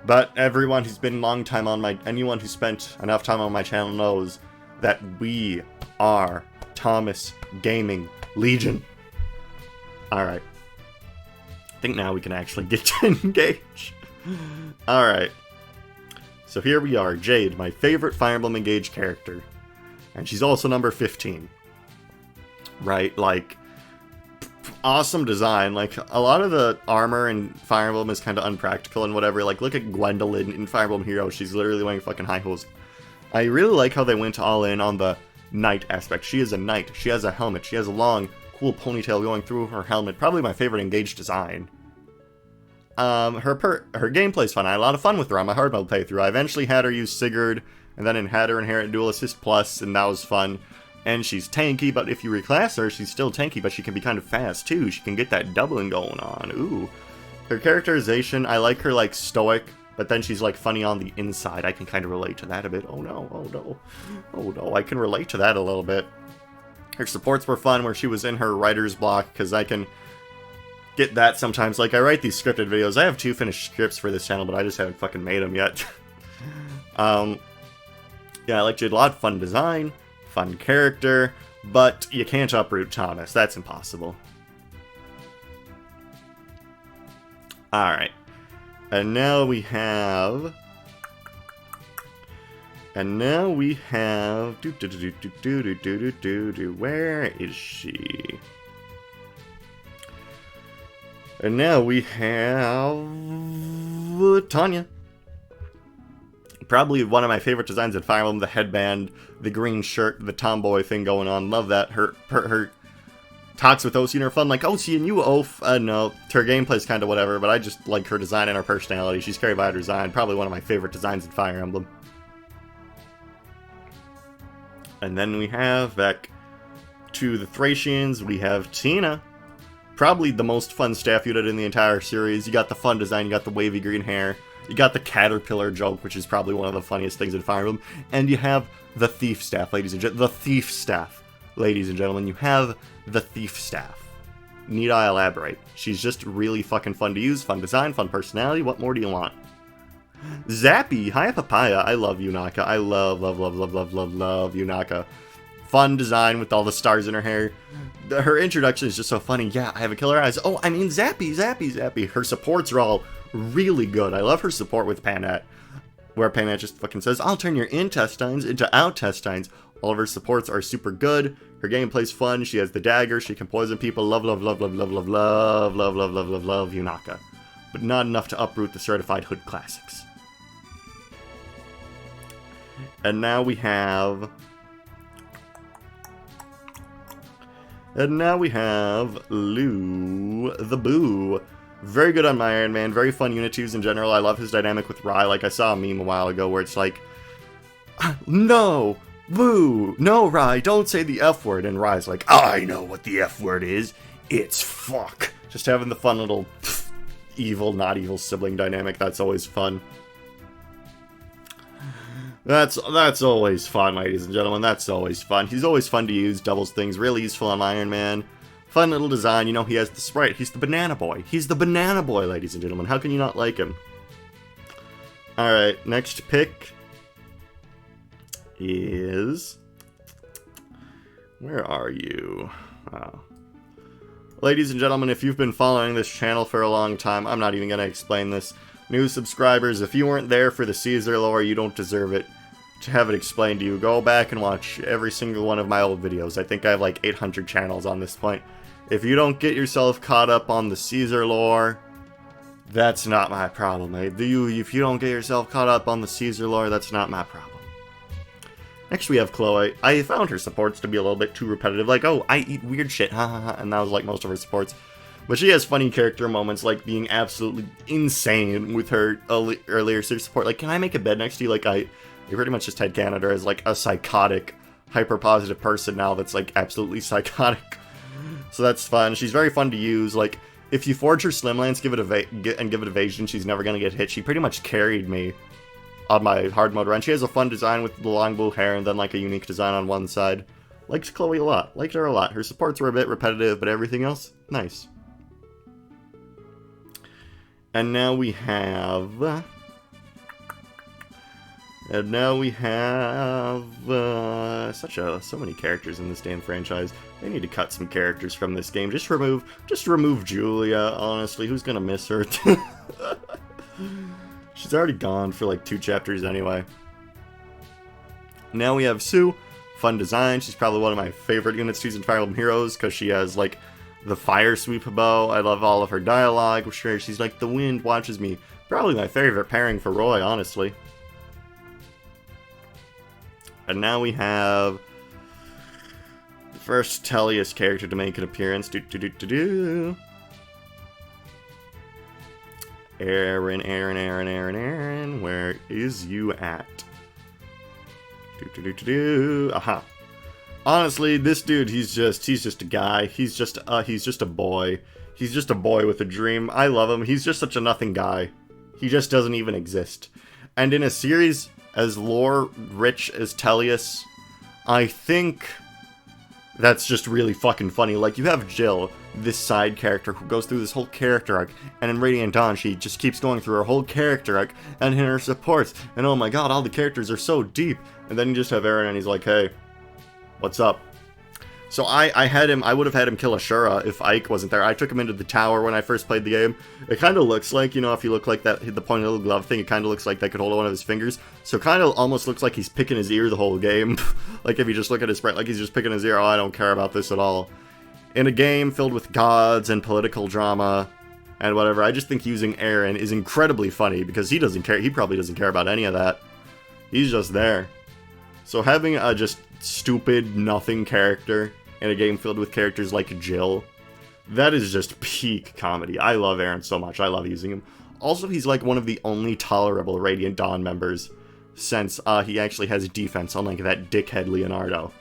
A: But everyone who's been anyone who spent enough time on my channel knows that we are Thomas Gaming Legion. Alright. I think now we can actually get to engage. Alright. So here we are, Jade, my favorite Fire Emblem Engage character. And she's also number 15. Right, like, awesome design. Like, a lot of the armor in Fire Emblem is kind of unpractical and whatever. Like, look at Gwendolyn in Fire Emblem Heroes. She's literally wearing fucking high heels. I really like how they went all in on the knight aspect. She is a knight. She has a helmet. She has a long, cool ponytail going through her helmet. Probably my favorite Engage design. Her gameplay's fun. I had a lot of fun with her on my hard mode playthrough. I eventually had her use Sigurd, and then had her inherit Dual Assist Plus, and that was fun. And she's tanky, but if you reclass her, she's still tanky, but she can be kind of fast, too. She can get that doubling going on. Ooh. Her characterization, I like her, like, stoic, but then she's, like, funny on the inside. I can kind of relate to that a bit. Oh, no. Oh, no. Oh, no. I can relate to that a little bit. Her supports were fun, where she was in her writer's block, because I can get that sometimes. Like, I write these scripted videos. I have 2 finished scripts for this channel, but I just haven't fucking made them yet. Yeah, I like Jade a lot. Fun design, fun character, but you can't uproot Thomas. That's impossible. Alright. And now we have... Where is she? And now we have... Tanya. Probably one of my favorite designs in Fire Emblem, the headband, the green shirt, the tomboy thing going on. Love that. Her talks with Ocean are fun. Like, Ocean, you oaf. No, her gameplay's kind of whatever, but I just like her design and her personality. She's carried by her design. Probably one of my favorite designs in Fire Emblem. And then we have, back to the Thracians, we have Tina. Probably the most fun staff unit in the entire series. You got the fun design, you got the wavy green hair. You got the caterpillar joke, which is probably one of the funniest things in Fire Emblem. And you have the thief staff, ladies and gentlemen. The thief staff, ladies and gentlemen. You have the thief staff. Need I elaborate? She's just really fucking fun to use, fun design, fun personality. What more do you want? Zappy, hi Papaya. I love Yunaka. I love Yunaka. Fun design with all the stars in her hair. Her introduction is just so funny. Yeah, I have a killer eyes. Oh, I mean Zappy. Her supports are all really good. I love her support with Panette, where Panette just fucking says, I'll turn your intestines into outtestines. All of her supports are super good. Her gameplay's fun. She has the dagger. She can poison people. Love Yunaka. But not enough to uproot the certified hood classics. And now we have... Lou the Boo. Very good on my Iron Man. Very fun unit to use in general. I love his dynamic with Rai. Like, I saw a meme a while ago where it's like, no, Boo, no, Rai, don't say the F word. And Rai's like, I know what the F word is. It's fuck. Just having the fun little evil, not evil sibling dynamic. That's always fun. That's always fun, ladies and gentlemen. That's always fun. He's always fun to use. Doubles things. Really useful on Iron Man. Fun little design. You know, he has the sprite. He's the banana boy. He's the banana boy, ladies and gentlemen. How can you not like him? Alright, next pick is... Where are you? Oh. Ladies and gentlemen, if you've been following this channel for a long time, I'm not even going to explain this. New subscribers, if you weren't there for the Caesar lore, you don't deserve it. To have it explained to you, go back and watch every single one of my old videos. I think I have like 800 channels on this point. If you don't get yourself caught up on the Caesar lore, that's not my problem. If you don't get yourself caught up on the Caesar lore, that's not my problem. Next we have Chloe. I found her supports to be a little bit too repetitive. Like, oh, I eat weird shit, ha ha ha, and that was like most of her supports. But she has funny character moments, like being absolutely insane with her earlier series support. Like, can I make a bed next to you? Like, I pretty much just headcanoned her as like a psychotic, hyper-positive person now that's like absolutely psychotic. So that's fun. She's very fun to use. Like, if you forge her Slimlance, give it evasion, she's never gonna get hit. She pretty much carried me on my hard mode run. She has a fun design with the long blue hair and then like a unique design on one side. Liked Chloe a lot. Liked her a lot. Her supports were a bit repetitive, but everything else, nice. And now we have... so many characters in this damn franchise. They need to cut some characters from this game. Just remove Julia, honestly. Who's gonna miss her? She's already gone for like 2 chapters anyway. Now we have Sue. Fun design. She's probably one of my favorite units to use in Fire Emblem Heroes because she has like the fire sweep bow. I love all of her dialogue. Sure, she's like, the wind watches me. Probably my favorite pairing for Roy, honestly. And now we have the first Tellius character to make an appearance. Aaron, where is you at? Aha. Honestly, this dude, he's just a guy. He's just a boy. He's just a boy with a dream. I love him. He's just such a nothing guy. He just doesn't even exist. And in a series as lore-rich as Tellius, I think that's just really fucking funny. Like, you have Jill, this side character who goes through this whole character arc, and in Radiant Dawn she just keeps going through her whole character arc, and in her supports, and oh my god, all the characters are so deep, and then you just have Aaron and he's like, hey, what's up? So I would have had him kill Ashura if Ike wasn't there. I took him into the tower when I first played the game. It kind of looks like, you know, if you look like that, the pointy little glove thing, it kind of looks like that could hold one of his fingers. So it kind of almost looks like he's picking his ear the whole game. Like if you just look at his sprite, like he's just picking his ear, oh, I don't care about this at all. In a game filled with gods and political drama and whatever, I just think using Aaron is incredibly funny because he doesn't care. He probably doesn't care about any of that. He's just there. So having a just stupid nothing character in a game filled with characters like Jill, that is just peak comedy. I love Aaron so much. I love using him. Also, he's like one of the only tolerable Radiant Dawn members, since he actually has defense, unlike that dickhead Leonardo.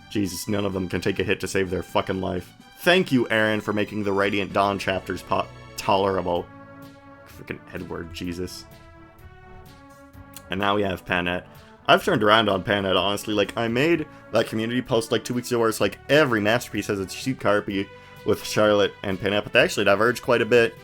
A: Jesus, none of them can take a hit to save their fucking life. Thank you, Aaron, for making the Radiant Dawn chapters tolerable. Freaking Edward, Jesus. And now we have Panette. I've turned around on Panette, honestly. Like, I made that community post like 2 weeks ago where it's like every masterpiece has its cheap carpy with Charlotte and Panette, but they actually diverge quite a bit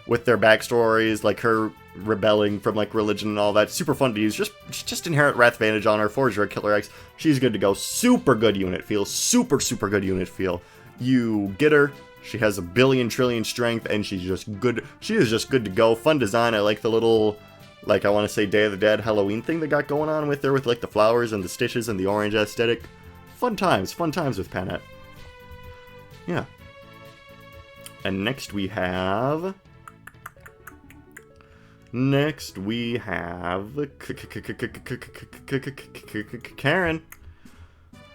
A: with their backstories, like her rebelling from like religion and all that. Super fun to use. Just inherit Wrath Vantage on her, Forge her Killer X. She's good to go. Super good unit feel. Super good unit feel. You get her. She has a billion trillion strength, and she's just good. She is just good to go. Fun design. I like the little, like, I want to say Day of the Dead Halloween thing they got going on with there with, like, the flowers and the stitches and the orange aesthetic. Fun times with Panette. Yeah. And next we have... Karen.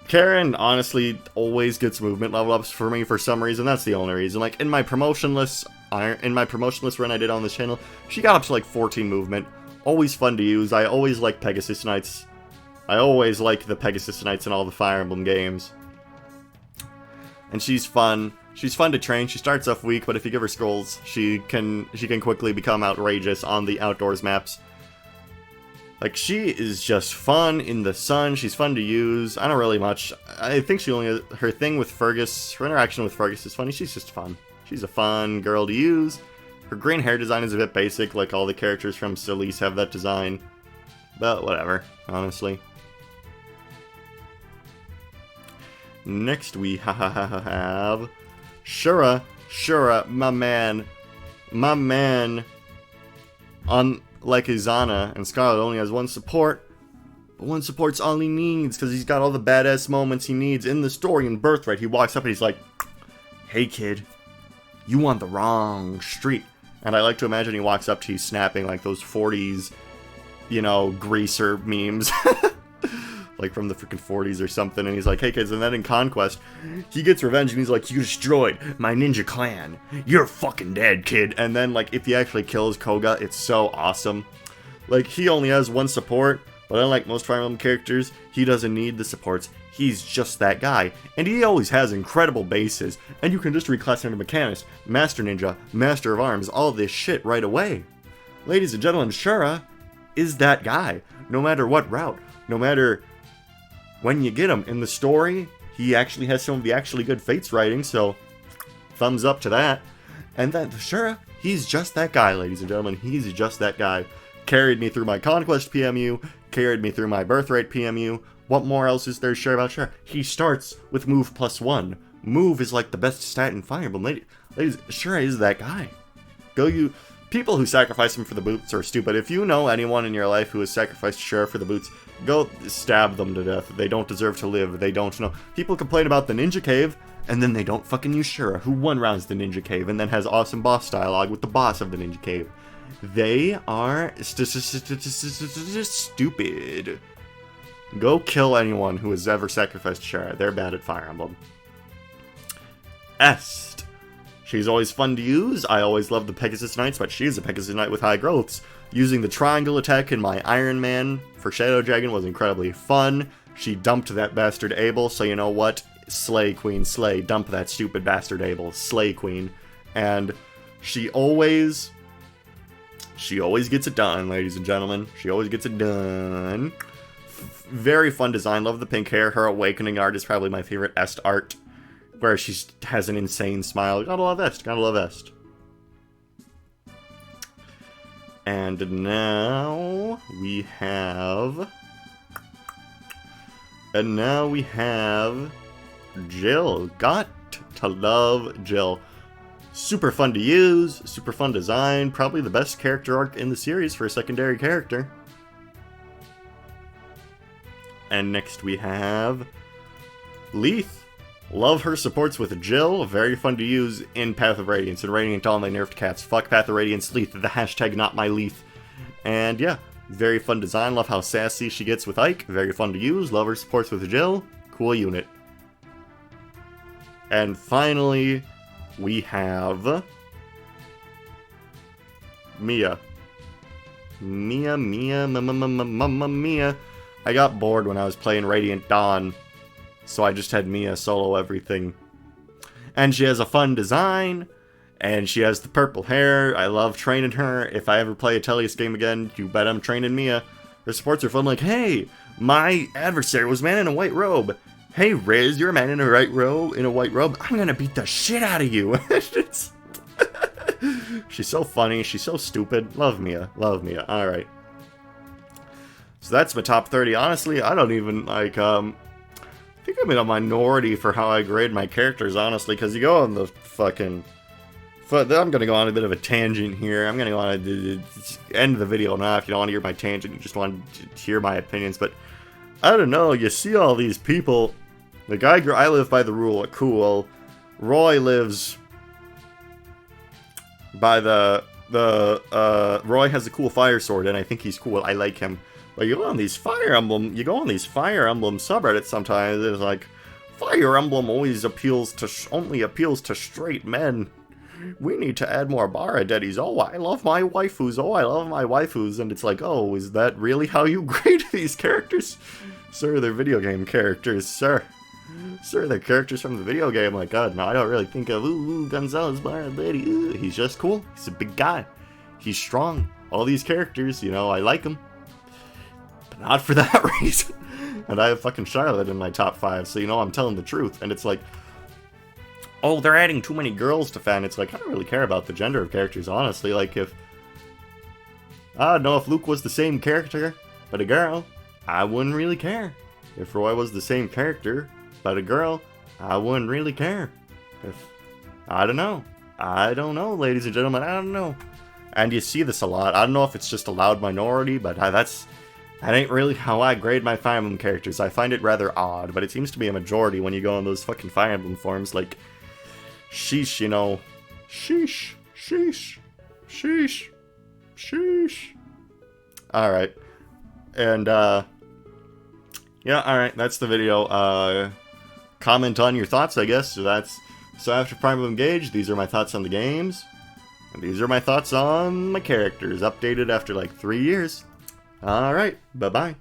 A: Karen, honestly, always gets movement level ups for me for some reason. That's the only reason. Like, in my promotionless run I did on this channel, she got up to like 14 movement. Always fun to use. I always like Pegasus Knights. I always like the Pegasus Knights in all the Fire Emblem games. And she's fun. She's fun to train. She starts off weak, but if you give her scrolls, she can quickly become outrageous on the outdoors maps. Like, she is just fun in the sun. She's fun to use. I don't really much. I think she only... Her thing with Fergus... Her interaction with Fergus is funny. She's just fun. She's a fun girl to use. Her green hair design is a bit basic, like all the characters from Solis have that design. But whatever, honestly. Next we have... Shura, my man. Unlike Izana and Scarlet only has one support, but one support's all he needs because he's got all the badass moments he needs in the story. In Birthright, he walks up and he's like, "Hey kid, you on the wrong street." And I like to imagine he walks up to you snapping like those 40s, you know, greaser memes. Like from the freaking 40s or something, and he's like, "Hey kids," and then in Conquest, he gets revenge and he's like, "You destroyed my ninja clan. You're fucking dead, kid." And then, like, if he actually kills Koga, it's so awesome. Like, he only has one support, but unlike most Fire Emblem characters, he doesn't need the supports. He's just that guy. And he always has incredible bases, and you can just reclass him to Mechanist, Master Ninja, Master of Arms, all this shit right away. Ladies and gentlemen, Shura is that guy. No matter what route, no matter... when you get him in the story, he actually has some of the actually good Fates writing, so thumbs up to that. And then Shura, he's just that guy, ladies and gentlemen. He's just that guy. Carried me through my Conquest PMU, carried me through my Birthright PMU. What more else is there to share about Shura? He starts with move +1. Move is like the best stat in Fire Emblem. Ladies, Shura is that guy. People who sacrifice him for the boots are stupid. If you know anyone in your life who has sacrificed Shura for the boots, go stab them to death. They don't deserve to live. They don't know. People complain about the Ninja Cave, and then they don't fucking use Shura, who one-rounds the Ninja Cave, and then has awesome boss dialogue with the boss of the Ninja Cave. They are stupid. Go kill anyone who has ever sacrificed Shura. They're bad at Fire Emblem. Est. She's always fun to use. I always love the Pegasus Knights, but she's a Pegasus Knight with high growths. Using the triangle attack in my Iron Man for Shadow Dragon was incredibly fun. She dumped that bastard Abel, so you know what? Slay, Queen, slay. Dump that stupid bastard Abel. Slay, Queen. And she always gets it done, ladies and gentlemen. She always gets it done. Very fun design. Love the pink hair. Her awakening art is probably my favorite Est art where she has an insane smile. Gotta love Est. Gotta love Est. And now we have... Jill. Got to love Jill. Super fun to use, super fun design, probably the best character arc in the series for a secondary character. And next we have Leith. Love her supports with Jill, very fun to use in Path of Radiance. And Radiant Dawn, they nerfed cats. Fuck Path of Radiance Leith, the hashtag not my Leith. And yeah, very fun design, love how sassy she gets with Ike, very fun to use, love her supports with Jill, cool unit. And finally, we have Mia. Mia. I got bored when I was playing Radiant Dawn, so I just had Mia solo everything. And she has a fun design, and she has the purple hair. I love training her. If I ever play a Tellius game again, you bet I'm training Mia. Her supports are fun, like, hey, my adversary was man in a white robe. Hey, Riz, you're a man in a white robe. I'm gonna beat the shit out of you. She's so funny. She's so stupid. Love Mia. Love Mia. All right. So that's my top 30. Honestly, I don't even, like, I think I'm in a minority for how I grade my characters, honestly, because you go on the fucking... I'm gonna go on a bit of a tangent here. I'm gonna go on to end the video now. If you don't want to hear my tangent, you just want to hear my opinions. But, I don't know, you see all these people... Like, I live by the rule of cool. Roy lives by Roy has a cool fire sword, and I think he's cool. I like him. But you go on these Fire Emblem subreddits sometimes, and it's like, Fire Emblem always appeals to straight men. We need to add more Bara Deddies. Oh, I love my waifus. Oh, I love my waifus. And it's like, oh, is that really how you grade these characters? Sir, they're video game characters, sir. Sir, they're characters from the video game. Like, God, no, I don't really think of, Gonzalez, Bara Deddy. Ooh, he's just cool. He's a big guy. He's strong. All these characters, you know, I like them. But not for that reason. And I have fucking Charlotte in my top 5, so you know I'm telling the truth. And it's like, oh, they're adding too many girls to fan. It's like, I don't really care about the gender of characters, honestly. Like, I don't know, if Luke was the same character, but a girl, I wouldn't really care. If Roy was the same character, but a girl, I wouldn't really care. I don't know, ladies and gentlemen, I don't know. And you see this a lot. I don't know if it's just a loud minority, but that ain't really how I grade my Fire Emblem characters. I find it rather odd, but it seems to be a majority when you go on those fucking Fire Emblem forums, like, sheesh, you know. Sheesh. Alright. And, yeah, alright, that's the video. Comment on your thoughts, I guess. So after Prime of Engage, these are my thoughts on the games. And these are my thoughts on my characters, updated after like 3 years. Alright, bye-bye.